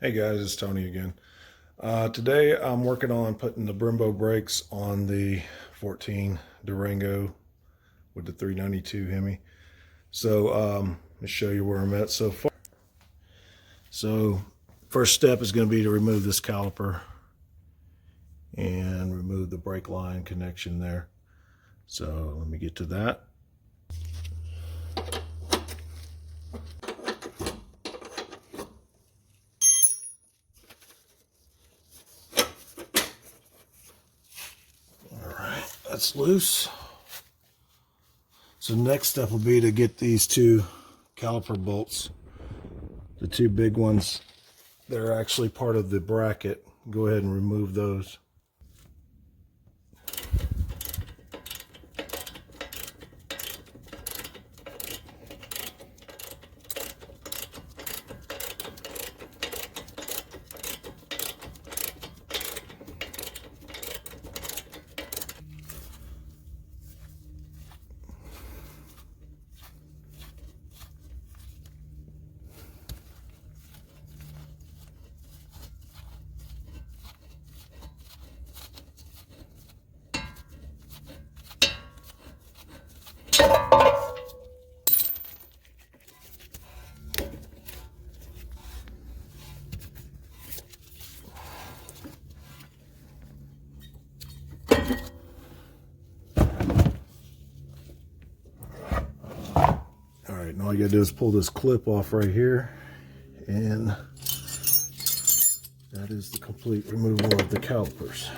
Hey guys, it's Tony again. Today I'm working on putting the Brembo brakes on the 14 Durango with the 392 Hemi. So let me show you where I'm at so far. So first step is going to be to remove this caliper and remove the brake line connection there. So let me get to that. That's loose. So the next step will be to get these two caliper bolts, the two big ones. They're actually part of the bracket. Go ahead and remove those. Alright, now all you gotta do is pull this clip off right here, and that is the complete removal of the calipers.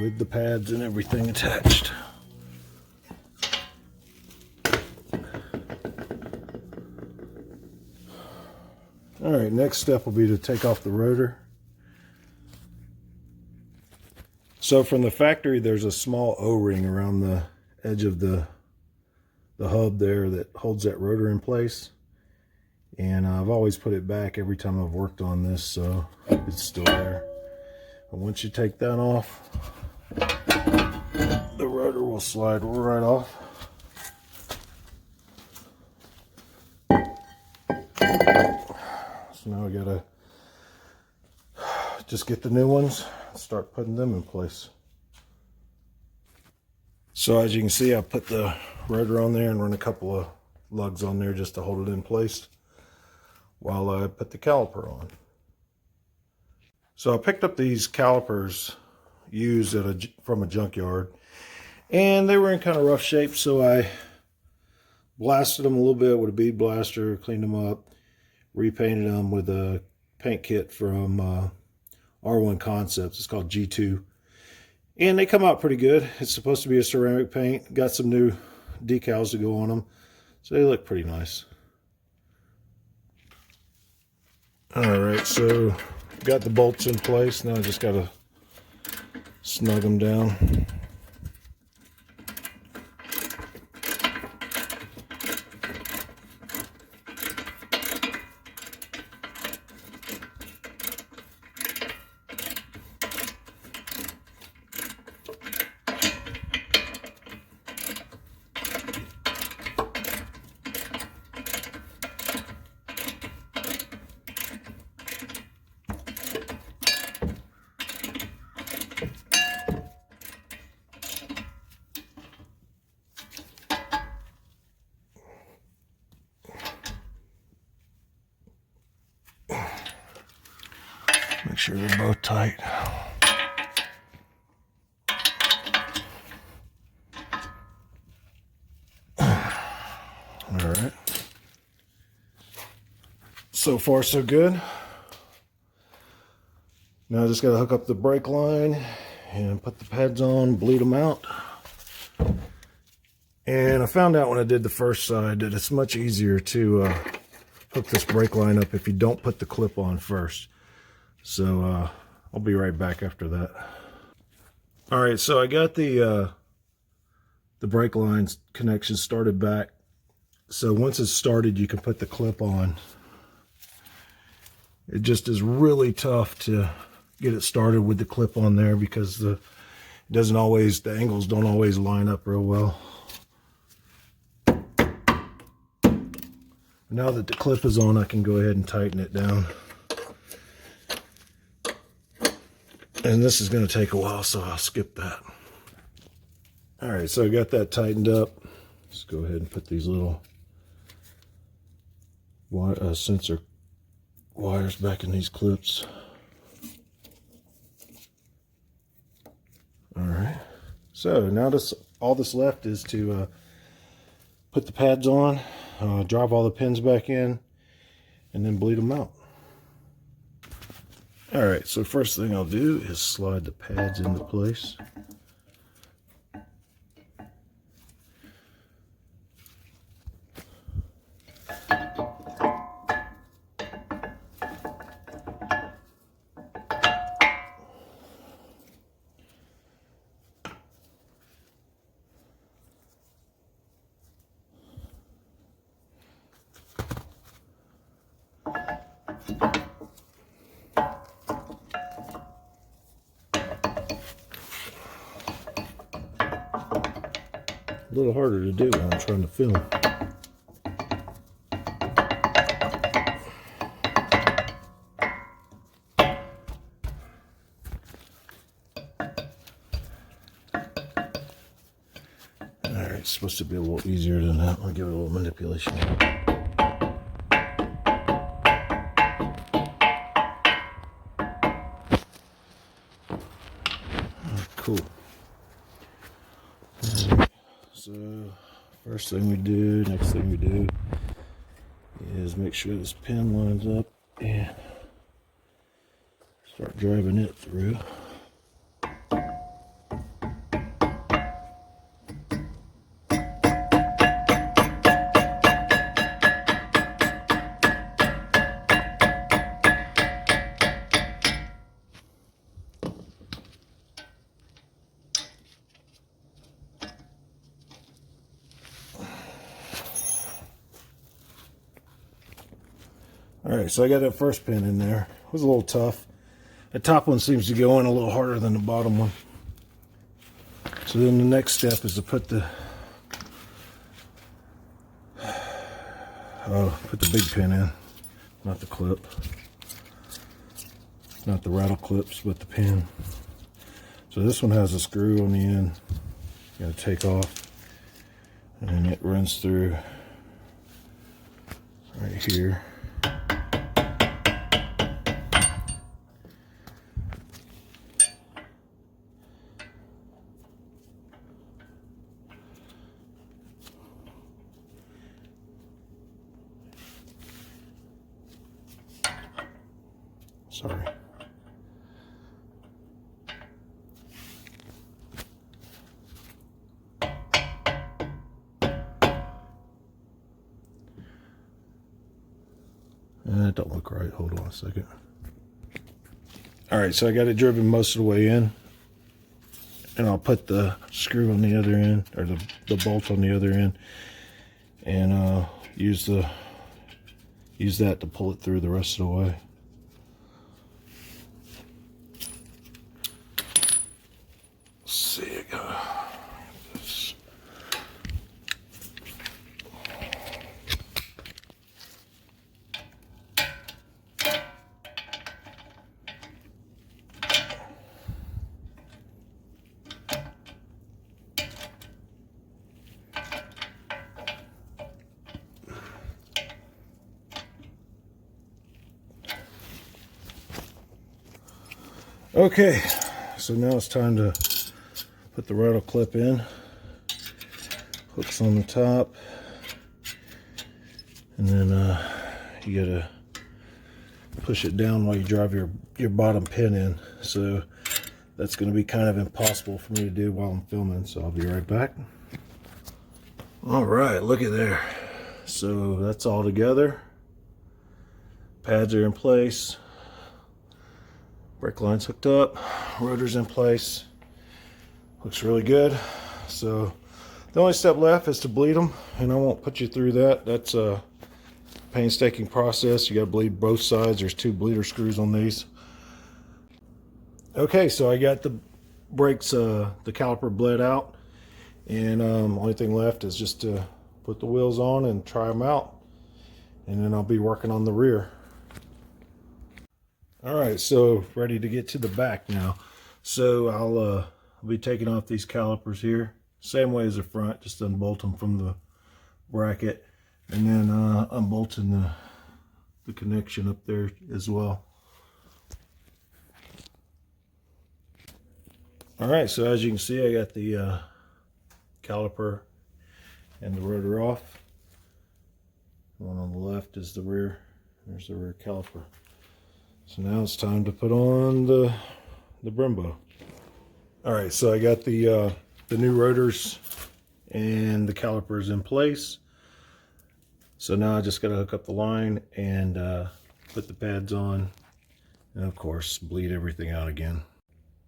With the pads and everything attached. Alright, next step will be to take off the rotor. So from the factory, there's a small O-ring around the edge of the hub there that holds that rotor in place. And I've always put it back every time I've worked on this, so it's still there. And once you take that off, the rotor will slide right off. So now I gotta just get the new ones, start putting them in place. So as you can see, I put the rotor on there and run a couple of lugs on there just to hold it in place while I put the caliper on. So I picked up these calipers used from a junkyard, and they were in kind of rough shape, so I blasted them a little bit with a bead blaster, cleaned them up, repainted them with a paint kit from R1 Concepts. It's called G2, and they come out pretty good. It's supposed to be a ceramic paint. Got some new decals to go on them, so they look pretty nice. Alright, so got the bolts in place. Now I just got to snug them down. Make sure they're both tight. Alright. So far so good. Now I just got to hook up the brake line and put the pads on, bleed them out. And I found out when I did the first side that it's much easier to hook this brake line up if you don't put the clip on first. So I'll be right back after that. All right, so I got the brake lines connection started back. So once it's started, you can put the clip on. It just is really tough to get it started with the clip on there because the angles don't always line up real well. Now that the clip is on, I can go ahead and tighten it down. And this is going to take a while, so I'll skip that. All right, so I got that tightened up. Let's go ahead and put these little sensor wires back in these clips. All right, so now all that's left is to put the pads on, drop all the pins back in, and then bleed them out. All right, so first thing I'll do is slide the pads into place. A little harder to do when I'm trying to film. Alright, it's supposed to be a little easier than that. I'll give it a little manipulation. Cool. So, next thing we do is make sure this pin lines up and start driving it through. Alright, so I got that first pin in there. It was a little tough. The top one seems to go in a little harder than the bottom one. So then the next step is to put the big pin in, not the clip. Not the rattle clips, but the pin. So this one has a screw on the end. You gotta take off, and then it runs through right here. Sorry. That don't look right. Hold on a second. All right, so I got it driven most of the way in, and I'll put the screw on the other end, or the bolt on the other end, and use that to pull it through the rest of the way. Let's see, I got this. Okay, so now it's time to put the rattle clip in. Hooks on the top, and then you gotta push it down while you drive your bottom pin in. So that's going to be kind of impossible for me to do while I'm filming, so I'll be right back. All right, look at there. So that's all together. Pads are in place. Brake line's hooked up. Rotor's in place. Looks really good. So the only step left is to bleed them, and I won't put you through that. That's a painstaking process. You got to bleed both sides. There's 2 bleeder screws on these. Okay, so I got the brakes, the caliper bled out, and only thing left is just to put the wheels on and try them out. and then I'll be working on the rear. Alright, so ready to get to the back now. So I'll be taking off these calipers here, same way as the front, just unbolt them from the bracket, and then unbolting the connection up there as well. Alright, so as you can see, I got the caliper and the rotor off. The one on the left is the rear. There's the rear caliper. So now it's time to put on the Brembo. Alright, so I got the new rotors and the calipers in place. So now I just got to hook up the line and put the pads on, and of course bleed everything out again.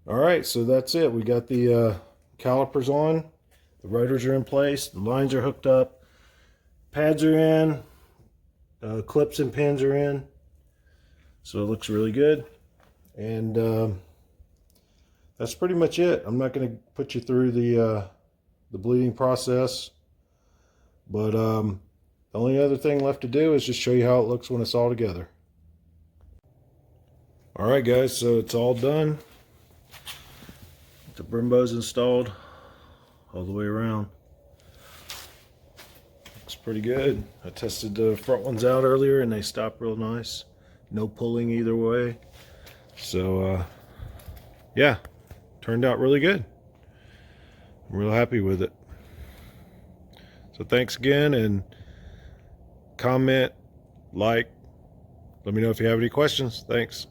Alright, so that's it. We got the calipers on, the rotors are in place, the lines are hooked up, pads are in, clips and pins are in, so it looks really good. And that's pretty much it. I'm not going to put you through the bleeding process, but the only other thing left to do is just show you how it looks when it's all together. Alright guys, so it's all done. The Brembo's installed all the way around. Looks pretty good. I tested the front ones out earlier and they stopped real nice. No pulling either way. So yeah, turned out really good. I'm real happy with it. So thanks again, and comment, like, let me know if you have any questions. Thanks.